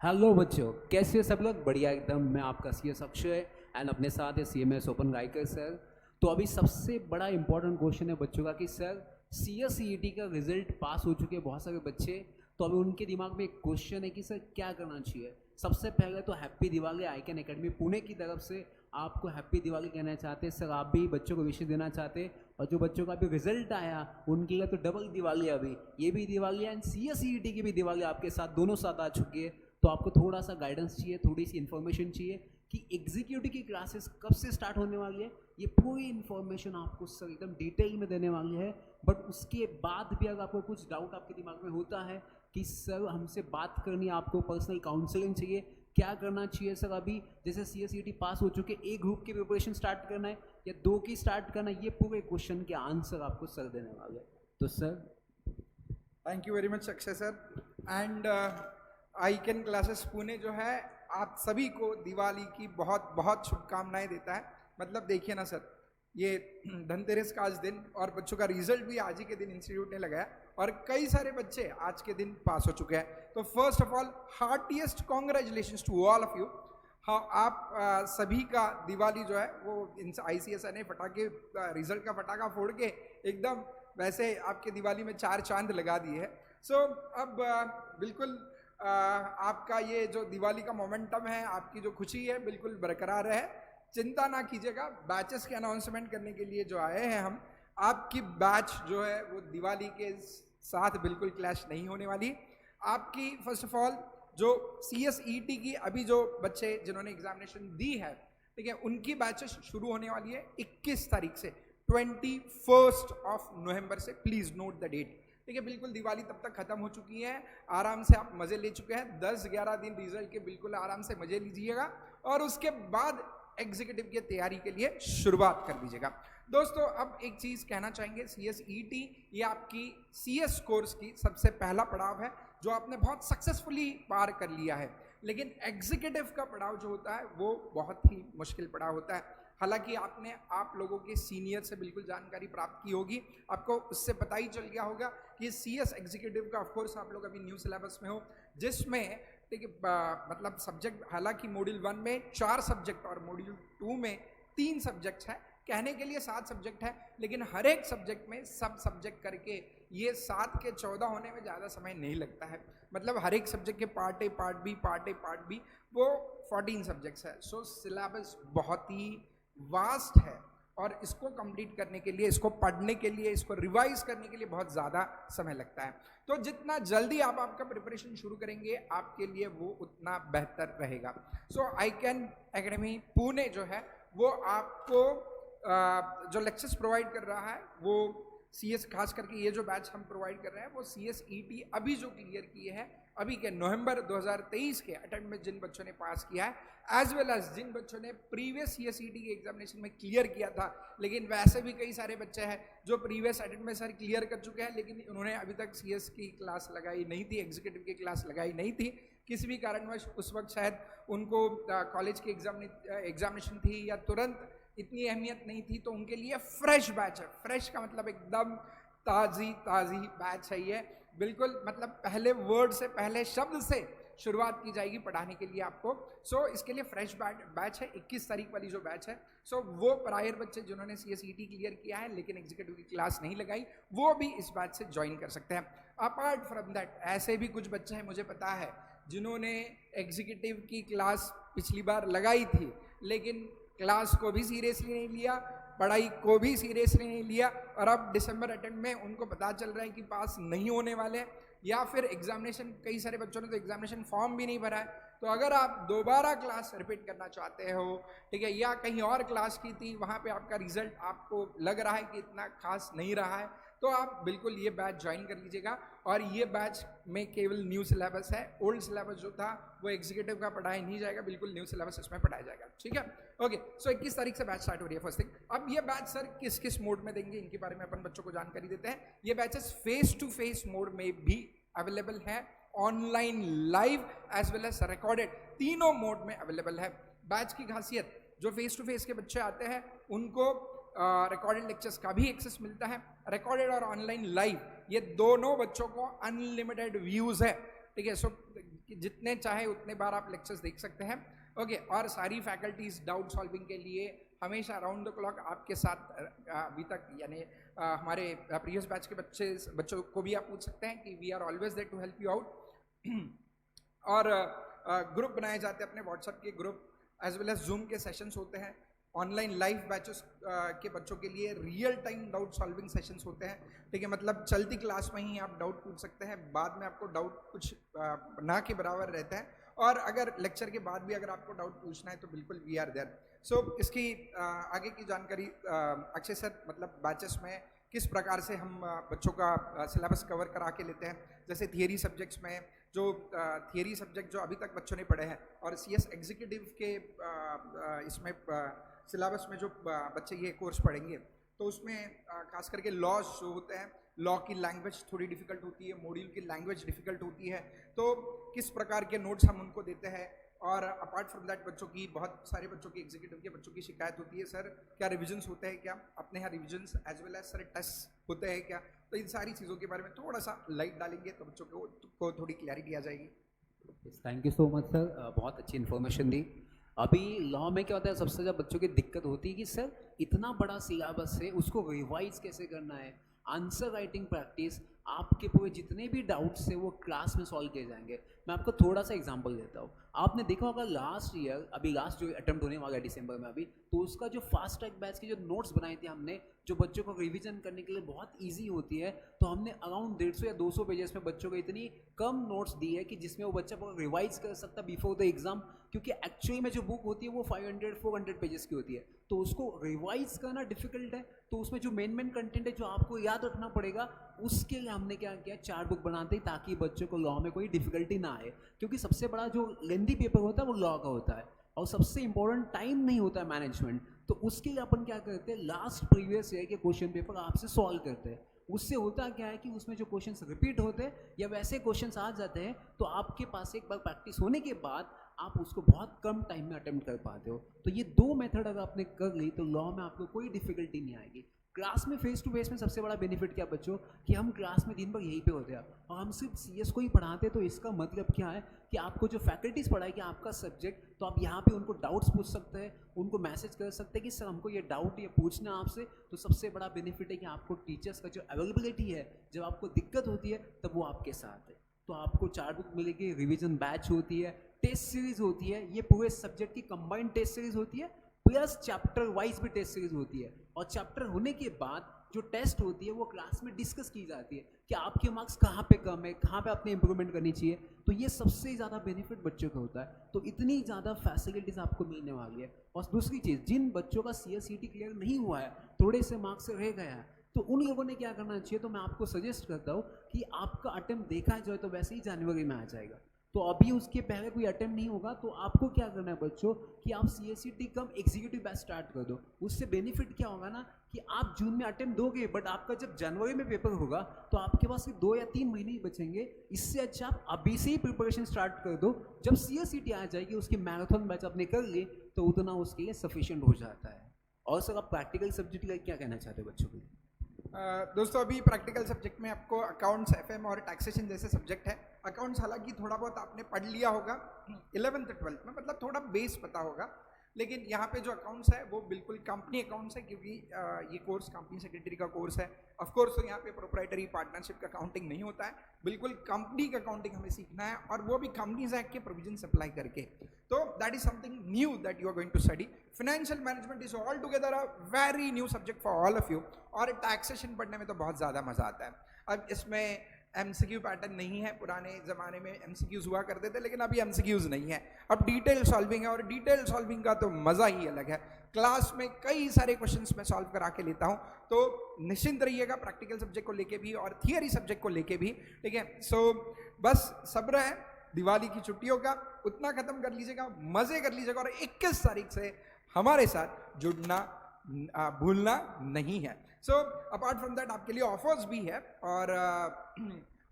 Hello बच्चों, कैसे हो सब लोग? बढ़िया एकदम। मैं आपका सी एस अक्षय एंड अपने साथ है C M S open Raikar sir. तो अभी सबसे बड़ा इंपॉर्टेंट क्वेश्चन है बच्चों का कि sir C S C E T का रिजल्ट पास हो चुके हैं बहुत सारे बच्चे। तो अभी उनके दिमाग में एक क्वेश्चन है कि सर क्या करना चाहिए। सबसे पहले तो happy Diwali icon academy Pune की तरफ से आपको हैप्पी दिवाली कहना चाहते हैं सर। आप भी बच्चों को विशेष देना चाहते हैं, और जो बच्चों का अभी रिजल्ट आया उनके लिए तो डबल दिवाली है। अभी ये भी दिवाली है and C S C E T की भी दिवाली आपके साथ दोनों साथ आ चुकी है। तो आपको थोड़ा सा गाइडेंस चाहिए, थोड़ी सी इन्फॉर्मेशन चाहिए कि एग्जीक्यूटिव की क्लासेस कब से स्टार्ट होने वाली है। ये पूरी इन्फॉर्मेशन आपको सर एकदम डिटेल में देने वाली है। बट उसके बाद भी अगर आपको कुछ डाउट आपके दिमाग में होता है कि सर हमसे बात करनी है, आपको पर्सनल काउंसलिंग चाहिए, क्या करना चाहिए सर, अभी जैसे सी एस सी टी पास हो चुके एक ग्रुप की प्रिपरेशन स्टार्ट करना है या दो की स्टार्ट करना है, ये पूरे क्वेश्चन के आंसर आपको सर देने वाले हैं। तो sir thank you very much Akshay sir and icon classes Pune जो है आप सभी को दिवाली की बहुत बहुत शुभकामनाएं देता है। मतलब देखिए ना सर, ये धनतेरस का आज दिन और बच्चों का रिजल्ट भी आज ही के दिन इंस्टीट्यूट ने लगाया और कई सारे बच्चे आज के दिन पास हो चुके हैं। तो first of all heartiest congratulations to all of you. हाँ, आप सभी का दिवाली जो है वो ICSI ने फटाके रिजल्ट का फटाका फोड़ के एकदम वैसे आपके दिवाली में 4 चांद लगा दिए है। सो अब बिल्कुल आपका ये जो दिवाली का मोमेंटम है, आपकी जो खुशी है बिल्कुल बरकरार रहे। चिंता ना कीजिएगा, बैचेस के अनाउंसमेंट करने के लिए जो आए हैं हम, आपकी बैच जो है वो दिवाली के साथ बिल्कुल क्लैश नहीं होने वाली। आपकी फर्स्ट ऑफ ऑल जो CSET की अभी जो बच्चे जिन्होंने एग्जामिनेशन दी है, ठीक है, उनकी बैचेस शुरू होने वाली है 21 तारीख से 21 नवंबर से। प्लीज नोट द डेट, ठीक है। बिल्कुल दिवाली तब तक खत्म हो चुकी है, आराम से आप मजे ले चुके हैं। 10-11 दिन रिजल्ट के बिल्कुल आराम से मजे लीजिएगा और उसके बाद एग्जीक्यूटिव की तैयारी के लिए शुरुआत कर दीजिएगा। दोस्तों अब एक चीज कहना चाहेंगे, CSET ये आपकी CS कोर्स की सबसे पहला पड़ाव है जो आपने बहुत सक्सेसफुली पार कर लिया है। लेकिन एग्जीक्यूटिव का पड़ाव जो होता है वो बहुत ही मुश्किल पड़ाव होता है। हालांकि आपने आप लोगों के सीनियर से बिल्कुल जानकारी प्राप्त की होगी, आपको उससे पता ही चल गया होगा कि CS एग्जीक्यूटिव का ऑफकोर्स आप लोग अभी न्यू सिलेबस में हो, जिसमें ठीक है मतलब सब्जेक्ट, हालांकि मॉड्यूल 1 में 4 सब्जेक्ट और मॉड्यूल 2 में 3 सब्जेक्ट है। कहने के लिए 7 सब्जेक्ट है, लेकिन हर एक सब्जेक्ट में सब सब्जेक्ट करके ये 7 के 14 होने में ज़्यादा समय नहीं लगता है। मतलब हर एक सब्जेक्ट के part A part B part A part B वो 14 सब्जेक्ट्स है। सो सिलेबस बहुत ही वास्ट है और इसको कंप्लीट करने के लिए, इसको पढ़ने के लिए, इसको रिवाइज करने के लिए बहुत ज़्यादा समय लगता है। तो जितना जल्दी आप आपका प्रिपरेशन शुरू करेंगे आपके लिए वो उतना बेहतर रहेगा। सो आईकन एकेडमी पुणे जो है वो आपको जो लेक्चर्स प्रोवाइड कर रहा है वो CS, खास करके ये जो बैच हम प्रोवाइड कर रहे हैं वो CSET अभी जो क्लियर किए हैं अभी के नवंबर 2023 के अटेम्प्ट में जिन बच्चों ने पास किया है, एज वेल एज जिन बच्चों ने प्रीवियस CSET के एग्जामिनेशन में क्लियर किया था। लेकिन वैसे भी कई सारे बच्चे हैं जो प्रीवियस अटेम्प्ट में सर क्लियर कर चुके हैं, लेकिन उन्होंने अभी तक CS की क्लास लगाई नहीं थी, एग्जीक्यूटिव की क्लास लगाई नहीं थी। किसी भी कारणवश उस वक्त शायद उनको कॉलेज की एग्जामिनेशन थी या तुरंत इतनी अहमियत नहीं थी, तो उनके लिए फ्रेश बैच है। फ्रेश का मतलब एकदम ताज़ी बैच है ये, बिल्कुल मतलब पहले वर्ड से, पहले शब्द से शुरुआत की जाएगी पढ़ाने के लिए आपको। सो इसके लिए फ्रेश बैच है 21 तारीख वाली जो बैच है। सो वो प्रायर बच्चे जिन्होंने CSET क्लियर किया है लेकिन एग्जीक्यूटिव की क्लास नहीं लगाई, वो भी इस बैच से ज्वाइन कर सकते हैं। अपार्ट फ्रॉम दैट ऐसे भी कुछ बच्चे हैं, मुझे पता है, जिन्होंने एग्जीक्यूटिव की क्लास पिछली बार लगाई थी लेकिन क्लास को भी सीरियसली नहीं लिया, पढ़ाई को भी सीरियसली नहीं लिया, और अब दिसंबर अटेम्प्ट में उनको पता चल रहा है कि पास नहीं होने वाले, या फिर एग्जामिनेशन, कई सारे बच्चों ने तो एग्जामिनेशन फॉर्म भी नहीं भरा है। तो अगर आप दोबारा क्लास रिपीट करना चाहते हो, ठीक है, या कहीं और क्लास की थी वहाँ पे आपका रिजल्ट आपको लग रहा है कि इतना खास नहीं रहा है, तो आप बिल्कुल ये बैच ज्वाइन कर लीजिएगा। और ये बैच में केवल न्यू सिलेबस है, ओल्ड सिलेबस जो था वो एग्जीक्यूटिव का पढ़ाया नहीं जाएगा, बिल्कुल न्यू सिलेबस इसमें पढ़ाया जाएगा, ठीक है। ओके, सो 21 तारीख से बैच स्टार्ट हो रही है फर्स्ट थिंग। अब ये बैच सर किस किस मोड में देंगे इनके बारे में अपन बच्चों को जानकारी देते हैं। ये batches face to face mode में भी अवेलेबल है, online, live as well as recorded, तीनों मोड में अवेलेबल है। बैच की खासियत, जो फेस टू फेस के बच्चे आते हैं उनको रिकॉर्डेड लेक्चर्स का भी एक्सेस मिलता है। रिकॉर्डेड और ऑनलाइन लाइव ये दोनों बच्चों को अनलिमिटेड व्यूज है, ठीक है। सो कि जितने चाहे उतने बार आप लेक्चर्स देख सकते हैं। ओके, और सारी फैकल्टीज डाउट सॉल्विंग के लिए हमेशा राउंड द क्लॉक आपके साथ अभी तक, यानी हमारे प्रीवियस बैच के बच्चों को भी आप पूछ सकते हैं कि we are always there to help you out. और ग्रुप बनाए जाते हैं अपने व्हाट्सएप के group, as well as Zoom के सेशंस होते हैं, ऑनलाइन लाइव बैचेस के बच्चों के लिए real time doubt solving sessions होते हैं। ठीक है, मतलब चलती क्लास में ही आप डाउट पूछ सकते हैं, बाद में आपको डाउट कुछ ना के बराबर रहता है, और अगर लेक्चर के बाद भी अगर आपको डाउट पूछना है तो बिल्कुल वी आर देयर। सो इसकी आगे की जानकारी अक्षय सर, मतलब बैचेस में किस प्रकार से हम बच्चों का सिलेबस कवर करा के लेते हैं। जैसे थियरी सब्जेक्ट्स में जो थियरी सब्जेक्ट जो अभी तक बच्चों ने पढ़े हैं, और CS एग्जीक्यूटिव के इसमें सिलेबस में जो बच्चे ये कोर्स पढ़ेंगे, तो उसमें खास करके लॉज जो होते हैं, लॉ की लैंग्वेज थोड़ी डिफिकल्ट होती है, मॉड्यूल की लैंग्वेज डिफिकल्ट होती है, तो किस प्रकार के नोट्स हम उनको देते हैं। और अपार्ट फ्रॉम दैट बच्चों की, बहुत सारे बच्चों की, एग्जीक्यूटिव के बच्चों की शिकायत होती है, सर क्या रिविजन्स होते हैं क्या अपने यहाँ, revisions as well as sir test होते हैं क्या। तो इन सारी चीज़ों के बारे में थोड़ा सा लाइट डालेंगे तो बच्चों को थोड़ी क्लैरिटी आ जाएगी। Thank you so much sir, बहुत अच्छी इन्फॉर्मेशन दी। अभी लॉ में क्या होता है, सबसे ज़्यादा बच्चों की दिक्कत होती है कि सर इतना बड़ा सिलेबस है, उसको रिवाइज कैसे करना है। आंसर राइटिंग प्रैक्टिस, आपके पूरे जितने भी डाउट्स है वो क्लास में सॉल्व किए जाएंगे। मैं आपको थोड़ा सा एग्जांपल देता हूँ। आपने देखा होगा लास्ट ईयर, अभी लास्ट जो अटेम्प्ट होने वाला है दिसंबर में अभी, तो उसका जो फास्ट ट्रैक बैच की जो नोट्स बनाए थे हमने, जो बच्चों को रिवीजन करने के लिए बहुत ईजी होती है, तो हमने अराउंड 150 या 200 पेजेस में बच्चों को इतनी कम नोट्स दी है कि जिसमें वो बच्चा पूरा रिवाइज कर सकता बिफोर द एग्जाम। क्योंकि एक्चुअली में जो बुक होती है वो 500-400 पेजेस की होती है, तो उसको रिवाइज करना डिफिकल्ट है। तो उसमें जो मेन कंटेंट है जो आपको याद रखना पड़ेगा, उसके लिए हमने क्या किया, 4 बुक बनाते हैं ताकि बच्चों को लॉ में कोई डिफिकल्टी ना आए। क्योंकि सबसे बड़ा जो लेंथी पेपर होता है वो लॉ का होता है, और सबसे इंपॉर्टेंट टाइम नहीं होता है मैनेजमेंट। तो उसके लिए अपन क्या करते हैं, लास्ट प्रीवियस ईयर के क्वेश्चन पेपर आपसे सॉल्व करते हैं। उससे होता क्या है कि उसमें जो क्वेश्चंस रिपीट होते हैं या वैसे क्वेश्चंस आ जाते हैं, तो आपके पास एक बार प्रैक्टिस होने के बाद आप उसको बहुत कम टाइम में अटेम्प्ट कर पाते हो। तो ये 2 मेथड अगर आपने कर ली तो लॉ में आपको कोई डिफिकल्टी नहीं आएगी। क्लास में फेस टू फेस में सबसे बड़ा बेनिफिट क्या बच्चों, कि हम क्लास में दिन भर यहीं पे होते हैं और हम सिर्फ CS को ही पढ़ाते। तो इसका मतलब क्या है कि आपको जो फैकल्टीज़ पढ़ाएगी आपका सब्जेक्ट, तो आप यहाँ पे उनको डाउट्स पूछ सकते हैं, उनको मैसेज कर सकते हैं कि सर हमको ये डाउट ये पूछना है आपसे। तो सबसे बड़ा बेनिफिट है कि आपको टीचर्स का जो अवेलेबिलिटी है, जब आपको दिक्कत होती है तब वो आपके साथ है। तो आपको 4 बुक मिलेगी, रिविजन बैच होती है, टेस्ट सीरीज होती है, ये पूरे सब्जेक्ट की कंबाइंड टेस्ट सीरीज होती है, प्लस चैप्टर वाइज भी टेस्ट सीरीज होती है। और चैप्टर होने के बाद जो टेस्ट होती है वो क्लास में डिस्कस की जाती है कि आपके मार्क्स कहाँ पे कम है, कहाँ पे आपने इंप्रूवमेंट करनी चाहिए। तो ये सबसे ज़्यादा बेनिफिट बच्चों का होता है। तो इतनी ज़्यादा फैसिलिटीज़ आपको मिलने वाली है। और दूसरी चीज़, जिन बच्चों का CSET क्लियर नहीं हुआ है, थोड़े से मार्क्स से रह गया है, तो उन लोगों ने क्या करना चाहिए, तो मैं आपको सजेस्ट करता हूँ कि आपका अटेम्प्ट देखा जाए तो वैसे ही जनवरी में आ जाएगा। तो अभी उसके पहले कोई अटेम्प्ट नहीं होगा, तो आपको क्या करना है बच्चों कि आप CSET कम एग्जीक्यूटिव बैच स्टार्ट कर दो। उससे बेनिफिट क्या होगा ना कि आप जून में अटेम्प्ट दोगे, बट आपका जब जनवरी में पेपर होगा तो आपके पास सिर्फ 2 या 3 महीने ही बचेंगे। इससे अच्छा आप अभी से ही प्रिपरेशन स्टार्ट कर दो। जब CSET आ जाएगी, उसकी मैराथन बैच आपने कर ली, तो उतना उसके लिए सफिशिएंट हो जाता है। और सर आप प्रैक्टिकल सब्जेक्ट का क्या कहना चाहते हो बच्चों को? दोस्तों अभी प्रैक्टिकल सब्जेक्ट में आपको अकाउंट्स, FM और टैक्सेशन जैसे सब्जेक्ट है। अकाउंट्स हालांकि थोड़ा बहुत आपने पढ़ लिया होगा 11th 12th में, मतलब थोड़ा बेस पता होगा, लेकिन यहाँ पे जो अकाउंट्स है वो बिल्कुल कंपनी अकाउंट्स है, क्योंकि ये कोर्स कंपनी सेक्रेटरी का कोर्स है। ऑफ कोर्स तो यहाँ पे प्रोप्राइटरी पार्टनरशिप का अकाउंटिंग नहीं होता है, बिल्कुल कंपनी का अकाउंटिंग हमें सीखना है, और वो भी कंपनीज एक्ट के प्रोविजन अप्लाई करके। तो that is something new that you are going to study. Financial management is all together a very new subject for all of you, और टैक्सेशन पढ़ने में तो बहुत ज़्यादा मजा आता है। अब इसमें MCQ पैटर्न नहीं है, पुराने ज़माने में MCQs हुआ करते थे, लेकिन अभी MCQs नहीं है, अब डिटेल सॉल्विंग है, और डिटेल सॉल्विंग का तो मज़ा ही अलग है। क्लास में कई सारे क्वेश्चंस मैं सॉल्व करा के लेता हूँ, तो निश्चिंत रहिएगा प्रैक्टिकल सब्जेक्ट को लेके भी और थियरी सब्जेक्ट को लेके भी, ठीक है। सो बस सब्र है, दिवाली की छुट्टियों का उतना ख़त्म कर लीजिएगा, मज़े कर लीजिएगा, और 21 तारीख से हमारे साथ जुड़ना भूलना नहीं है। सो अपार्ट फ्रॉम दैट आपके लिए ऑफर्स भी है, और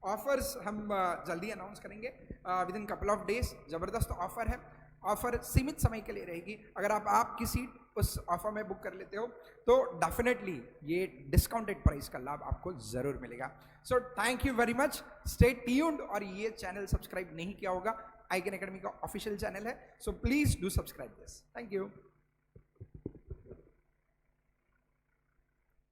ऑफर्स हम जल्दी अनाउंस करेंगे with in couple of days. ज़बरदस्त ऑफर है, ऑफर सीमित समय के लिए रहेगी। अगर आप आपकी सीट उस ऑफर में बुक कर लेते हो तो डेफिनेटली ये डिस्काउंटेड प्राइस का लाभ आपको जरूर मिलेगा। So thank you very much, stay tuned. और ये चैनल सब्सक्राइब नहीं किया होगा, आईकन एकेडमी का ऑफिशियल चैनल है, so please do subscribe this. Thank you.